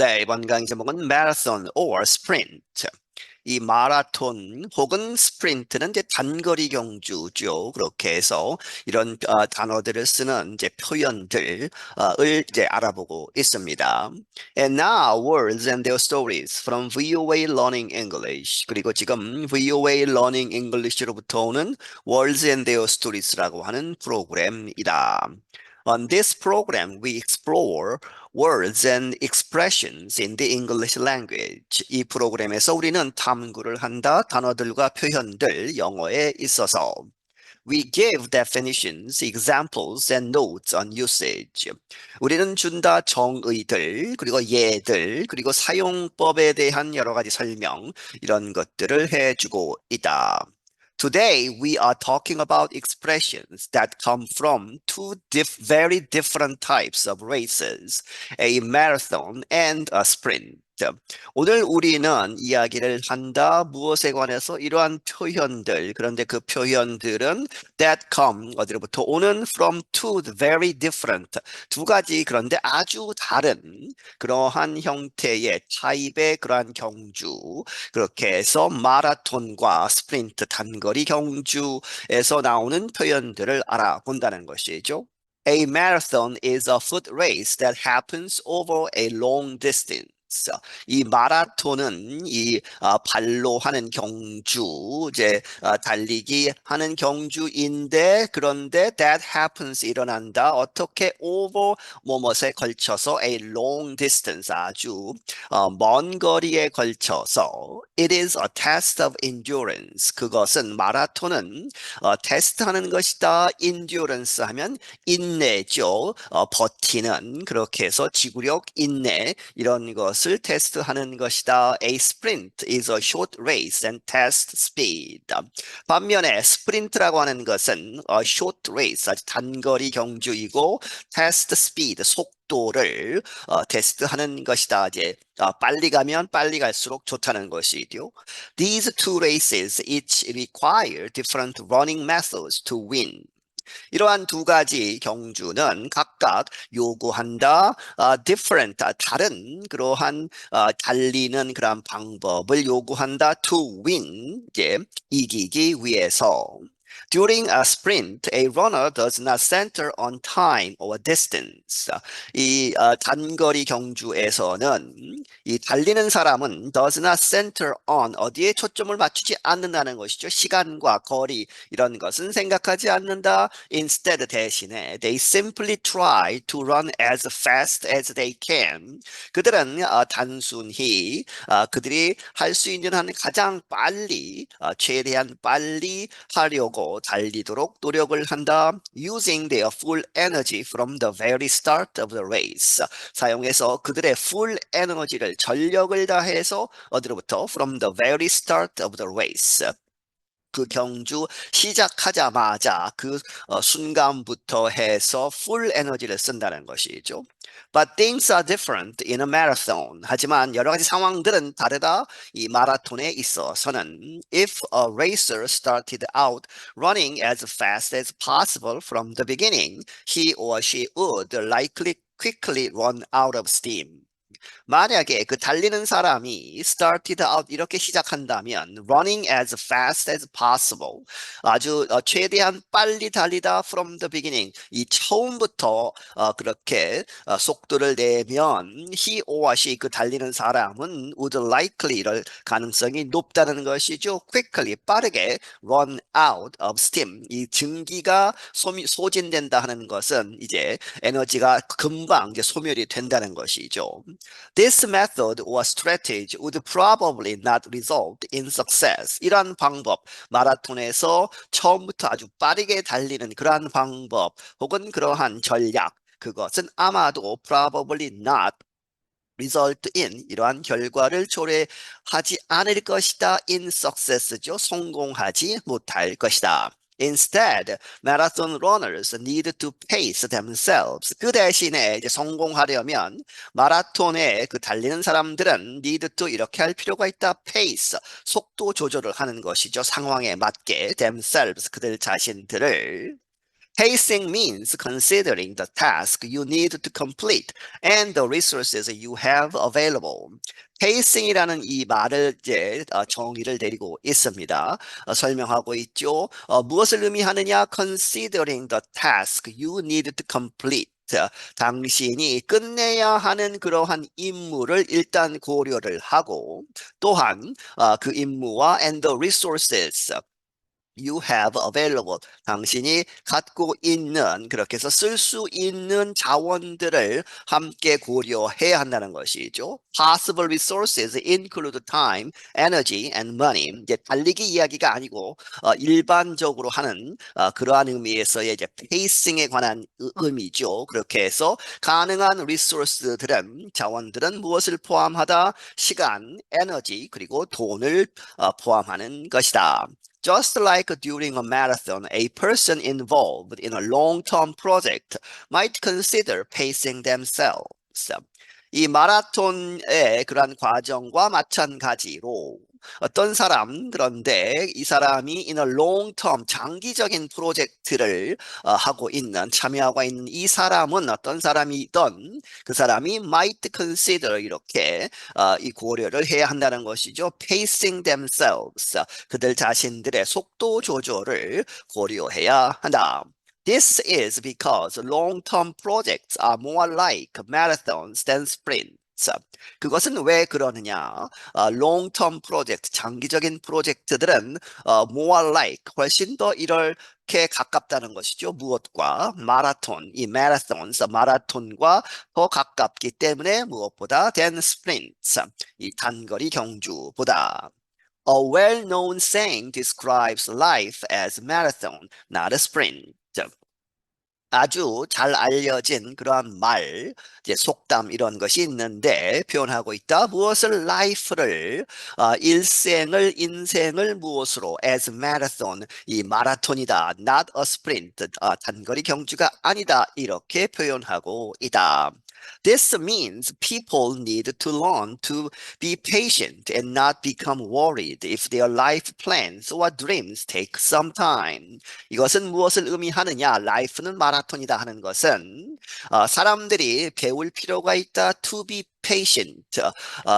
네, 이번 강의 제목은 Marathon or Sprint. 이 마라톤 혹은 스프린트는 이제 단거리 경주죠. 그렇게 해서 이런 단어들을 쓰는 이제 표현들을 이제 알아보고 있습니다. And now words and their stories from VOA Learning English. 그리고 지금 VOA Learning English로부터 오는 Words and Their Stories라고 하는 프로그램이다. On this program, we explore words and expressions in the English language. 이 프로그램에서 우리는 탐구를 한다. 단어들과 표현들 영어에 있어서. We give definitions, examples, and notes on usage. 우리는 준다 정의들, 그리고 예들, 그리고 사용법에 대한 여러 가지 설명, 이런 것들을 해주고 있다. Today, we are talking about expressions that come from two very different types of races, a marathon and a sprint. 오늘 우리는 이야기를 한다. 무엇에 관해서 이러한 표현들, 그런데 그 표현들은 that come, 어디로부터 오는 from two very different, 두 가지 그런데 아주 다른 그러한 형태의 타입의 그러한 경주, 그렇게 해서 마라톤과 스프린트 단거리 경주에서 나오는 표현들을 알아본다는 것이죠. A marathon is a foot race that happens over a long distance. 이 마라톤은 발로 하는 경주, 이제 달리기 하는 경주인데 그런데 that happens 일어난다. 어떻게 over 뭐뭇에 걸쳐서 a long distance 아주 먼 거리에 걸쳐서 it is a test of endurance. 그것은 마라톤은 테스트하는 것이다. endurance 하면 인내죠. 버티는 그렇게 해서 지구력 인내 이런 것을 테스트하는 것이다. A sprint is a short race and test speed. 반면에 스프린트라고 하는 것은 short race 아주 단거리 경주이고 test speed 속도를 테스트하는 것이다. 이제 빨리 가면 빨리 갈수록 좋다는 것이죠. These two races each require different running methods to win. 이러한 두 가지 경주는 각각 요구한다, different, 다른 그러한 달리는 그런 방법을 요구한다 to win, 이제 이기기 위해서. During a sprint, a runner does not center on time or distance. 이 단거리 경주에서는 이 달리는 사람은 does not center on 어디에 초점을 맞추지 않는다는 것이죠. 시간과 거리 이런 것은 생각하지 않는다. Instead 대신에 they simply try to run as fast as they can. 그들은 단순히 그들이 할 수 있는 한 가장 빨리 최대한 빨리 하려고 달리도록 노력을 한다. Using their full energy from the very start of the race. 사용해서 그들의 full 에너지를 전력을 다해서 어디로부터 from the very start of the race. 그 경주 시작하자마자 그 순간부터 해서 full 에너지를 쓴다는 것이죠. But things are different in a marathon. 하지만 여러 가지 상황들은 다르다. 이 마라톤에 있어서는 if a racer started out running as fast as possible from the beginning, he or she would likely quickly run out of steam. 만약에 그 달리는 사람이 started out 이렇게 시작한다면 running as fast as possible 아주 최대한 빨리 달리다 from the beginning 이 처음부터 그렇게 속도를 내면 he or she 그 달리는 사람은 would likely 이럴 가능성이 높다는 것이죠. quickly 빠르게 run out of steam 이 증기가 소진된다 하는 것은 이제 에너지가 금방 이제 소멸이 된다는 것이죠. This method or strategy would probably not result in success. 이러한 방법, 마라톤에서 처음부터 아주 빠르게 달리는 그러한 방법 혹은 그러한 전략, 그것은 아마도 probably not result in 이러한 결과를 초래하지 않을 것이다. in success죠. 성공하지 못할 것이다. Instead, marathon runners need to pace themselves. 그 대신에 이제 성공하려면 마라톤에 그 달리는 사람들은 need to 이렇게 할 필요가 있다. pace, 속도 조절을 하는 것이죠. 상황에 맞게 themselves, 그들 자신들을. Pacing means considering the task you need to complete and the resources you have available. pacing이라는 이 말을 이제 정의를 내리고 있습니다. 설명하고 있죠. 무엇을 의미하느냐? Considering the task you need to complete. 당신이 끝내야 하는 그러한 임무를 일단 고려를 하고 또한 그 임무와 and the resources you have available. 당신이 갖고 있는, 그렇게 해서 쓸 수 있는 자원들을 함께 고려해야 한다는 것이죠. Possible resources include time, energy, and money. 이제 달리기 이야기가 아니고 일반적으로 하는 그러한 의미에서의 이제 pacing에 관한 의미죠. 그렇게 해서 가능한 resource들은, 자원들은 무엇을 포함하다? 시간, 에너지, 그리고 돈을 포함하는 것이다. Just like during a marathon, a person involved in a long-term project might consider pacing themselves. 이 마라톤의 그러한 과정과 마찬가지로 어떤 사람, 그런데 이 사람이 in a long term, 장기적인 프로젝트를 하고 있는, 참여하고 있는 이 사람은 어떤 사람이든 그 사람이 might consider 이렇게 이 고려를 해야 한다는 것이죠. pacing themselves. 그들 자신들의 속도 조절을 고려해야 한다. This is because long-term projects are more like marathons than sprints. 그것은 왜 그러느냐? long-term project, 장기적인 프로젝트들은 more like, 훨씬 더 이렇게 가깝다는 것이죠. 무엇과? 마라톤, 이 marathons, 마라톤과 더 가깝기 때문에 무엇보다 than sprints, 이 단거리 경주보다. A well-known saying describes life as marathon, not a sprint. 아주 잘 알려진 그러한 말, 이제 속담 이런 것이 있는데 표현하고 있다. 무엇을 life를 일생을 인생을 무엇으로 as marathon 이 마라톤이다. not a sprint 단거리 경주가 아니다. 이렇게 표현하고 있다. This means people need to learn to be patient and not become worried if their life plans or dreams take some time. 이것은 무엇을 의미하느냐? life는 마라톤이다 하는 것은 사람들이 배울 필요가 있다. to be patient.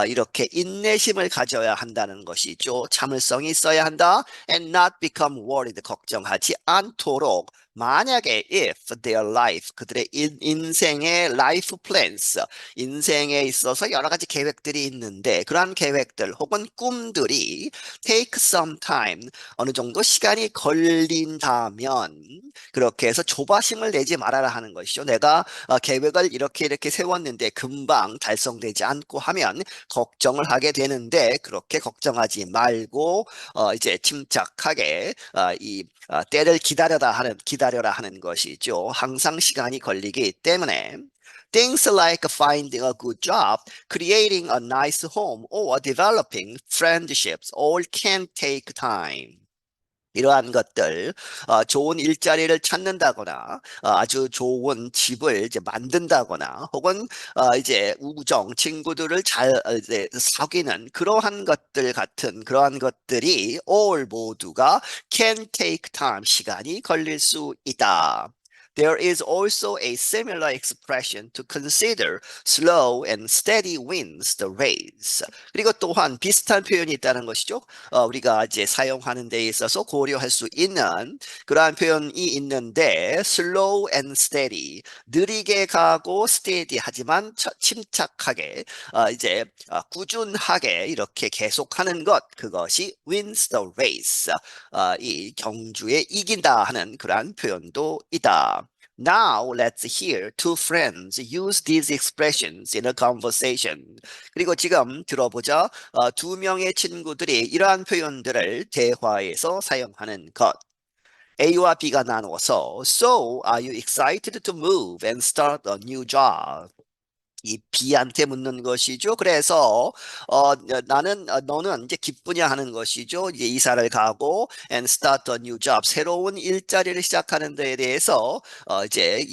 이렇게 인내심을 가져야 한다는 것이죠. 참을성이 있어야 한다. and not become worried. 걱정하지 않도록. 만약에 if their life, 그들의 인생의 life plans, 인생에 있어서 여러 가지 계획들이 있는데 그러한 계획들 혹은 꿈들이 take some time, 어느 정도 시간이 걸린다면 그렇게 해서 조바심을 내지 말아라 하는 것이죠. 내가 계획을 이렇게 세웠는데 금방 달성되지 않고 하면 걱정을 하게 되는데 그렇게 걱정하지 말고 이제 침착하게 이 때를 기다려라 하는 것이죠. 항상 시간이 걸리기 때문에. Things like finding a good job, creating a nice home, or developing friendships all can take time. 이러한 것들, 좋은 일자리를 찾는다거나, 아주 좋은 집을 이제 만든다거나, 혹은 이제 우정, 친구들을 잘 이제 사귀는 그러한 것들 같은 그러한 것들이 all 모두가 can take time, 시간이 걸릴 수 있다. There is also a similar expression to consider slow and steady wins the race. 그리고 또한 비슷한 표현이 있다는 것이죠. 우리가 이제 사용하는 데 있어서 고려할 수 있는 그러한 표현이 있는데 slow and steady, 느리게 가고 steady 하지만 침착하게 이제 꾸준하게 이렇게 계속하는 것, 그것이 wins the race, 이 경주에 이긴다 하는 그러한 표현도 있다. Now let's hear two friends use these expressions in a conversation. 그리고 지금 들어보자. 두 명의 친구들이 이러한 표현들을 대화에서 사용하는 것. A와 B가 나누어서 So are you excited to move and start a new job? 이 B한테 묻는 것이죠. 그래서 너는 이제 기쁘냐 하는 것이죠. 이제 이사를 가고 and start a new job 새로운 일자리를 시작하는 데에 대해서 이제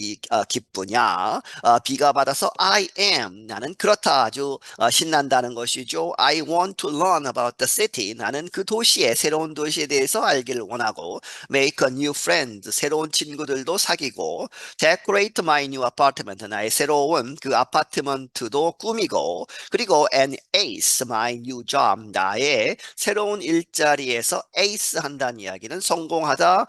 기쁘냐. B가 받아서 I am 나는 그렇다 아주 신난다는 것이죠. I want to learn about the city 나는 그 도시에 새로운 도시에 대해서 알기를 원하고 make a new friend 새로운 친구들도 사귀고 decorate my new apartment 나의 새로운 그 아파트먼트도 꾸미고 그리고 and ace my new job 나의 새로운 일자리에서 ace 한다는 이야기는 성공하다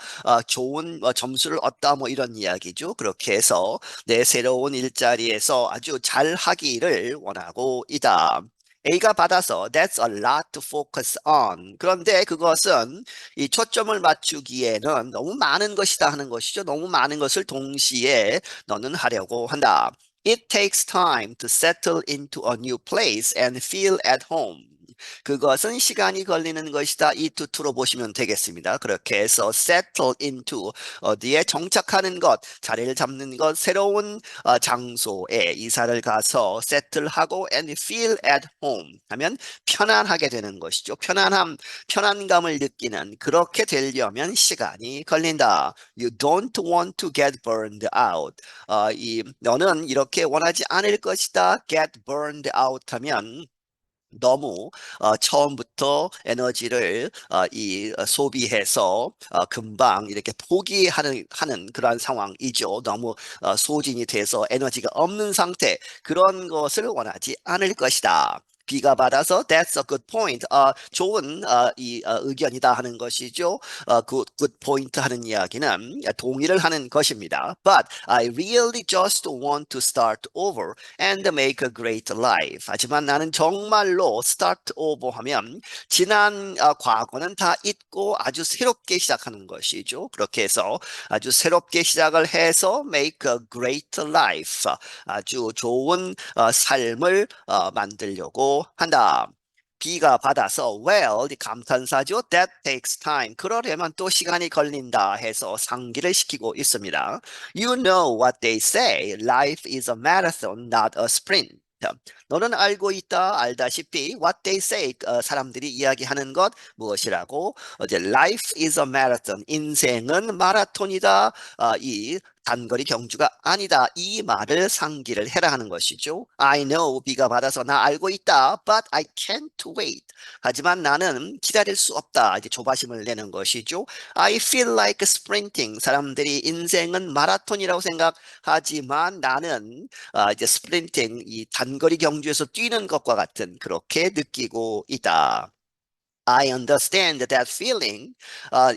좋은 점수를 얻다 뭐 이런 이야기죠. 그렇게 해서 내 새로운 일자리에서 아주 잘 하기를 원하고 있다. A가 받아서 That's a lot to focus on. 그런데 그것은 이 초점을 맞추기에는 너무 많은 것이다 하는 것이죠. 너무 많은 것을 동시에 너는 하려고 한다. It takes time to settle into a new place and feel at home. 그것은 시간이 걸리는 것이다. 이 투투로 보시면 되겠습니다. 그렇게 해서 settle into 어디에 정착하는 것, 자리를 잡는 것, 새로운 장소에 이사를 가서 settle하고 and feel at home 하면 편안하게 되는 것이죠. 편안감을 느끼는 그렇게 되려면 시간이 걸린다. You don't want to get burned out. 너는 이렇게 원하지 않을 것이다. get burned out 하면 너무 처음부터 에너지를 소비해서 금방 이렇게 포기하는 그러한 상황이죠. 너무 소진이 돼서 에너지가 없는 상태 그런 것을 원하지 않을 것이다. B가 받아서 that's a good point. 좋은 의견이다 하는 것이죠. good point 하는 이야기는 동의를 하는 것입니다. But I really just want to start over and make a great life. 하지만 나는 정말로 start over 하면 지난 과거는 다 잊고 아주 새롭게 시작하는 것이죠. 그렇게 해서 아주 새롭게 시작을 해서 make a great life. 아주 좋은 삶을 만들려고 한다. B가 받아서 well 감탄사죠. That takes time. 그러려면 또 시간이 걸린다 해서 상기를 시키고 있습니다. You know what they say. Life is a marathon, not a sprint. 너는 알고 있다, 알다시피 what they say 사람들이 이야기하는 것 무엇이라고? 이제 life is a marathon. 인생은 마라톤이다. 이 단거리 경주가 아니다. 이 말을 상기를 해라 하는 것이죠. I know B가 받아서 나 알고 있다. But I can't wait. 하지만 나는 기다릴 수 없다. 이제 조바심을 내는 것이죠. I feel like sprinting. 사람들이 인생은 마라톤이라고 생각하지만 나는 이제 스프린팅 이 단거리 경주에서 뛰는 것과 같은 그렇게 느끼고 있다. I understand that feeling.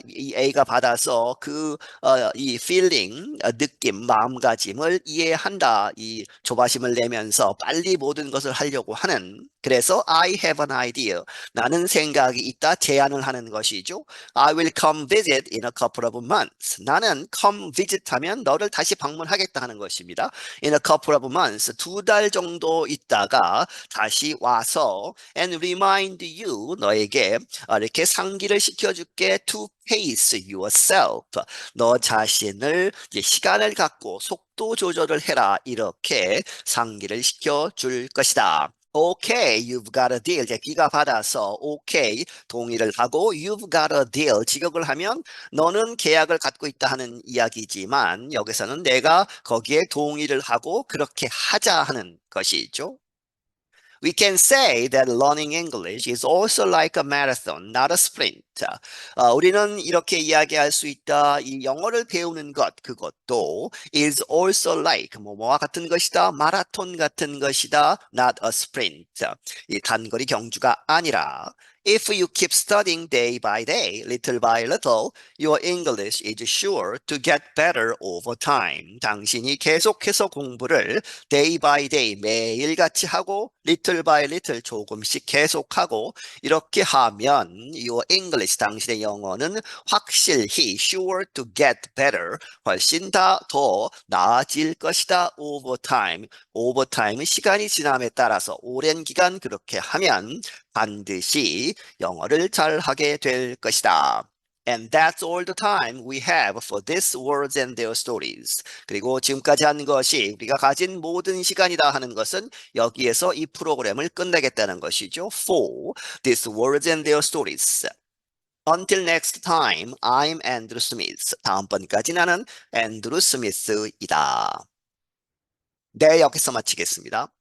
이 A가 받아서 이 feeling, 느낌, 마음가짐을 이해한다. 이 조바심을 내면서 빨리 모든 것을 하려고 하는. 그래서 I have an idea. 나는 생각이 있다. 제안을 하는 것이죠. I will come visit in a couple of months. 나는 come visit 하면 너를 다시 방문하겠다 하는 것입니다. In a couple of months. 2달 정도 있다가 다시 와서 and remind you. 너에게 이렇게 상기를 시켜줄게. To pace yourself. 너 자신을 이제 시간을 갖고 속도 조절을 해라. 이렇게 상기를 시켜줄 것이다. Okay, you've got a deal. 이제 B가 받아서 okay 동의를 하고 you've got a deal 직역을 하면 너는 계약을 갖고 있다 하는 이야기지만 여기서는 내가 거기에 동의를 하고 그렇게 하자 하는 것이죠. We can say that learning English is also like a marathon, not a sprint. 우리는 이렇게 이야기할 수 있다. 이 영어를 배우는 것, 그것도 is also like 뭐뭐와 같은 것이다. 마라톤 같은 것이다. Not a sprint. 이 단거리 경주가 아니라 If you keep studying day by day, little by little, your English is sure to get better over time. 당신이 계속해서 공부를 day by day 매일같이 하고 little by little 조금씩 계속하고 이렇게 하면 your English 당신의 영어는 확실히 sure to get better 훨씬 더 나아질 것이다 over time. over time은 시간이 지남에 따라서 오랜 기간 그렇게 하면 반드시 영어를 잘 하게 될 것이다. And that's all the time we have for these words and their stories. 그리고 지금까지 한 것이 우리가 가진 모든 시간이다 하는 것은 여기에서 이 프로그램을 끝내겠다는 것이죠. For these words and their stories. Until next time, I'm Andrew Smith. 다음번까지 나는 앤드루 스미스이다. 네, 여기서 마치겠습니다.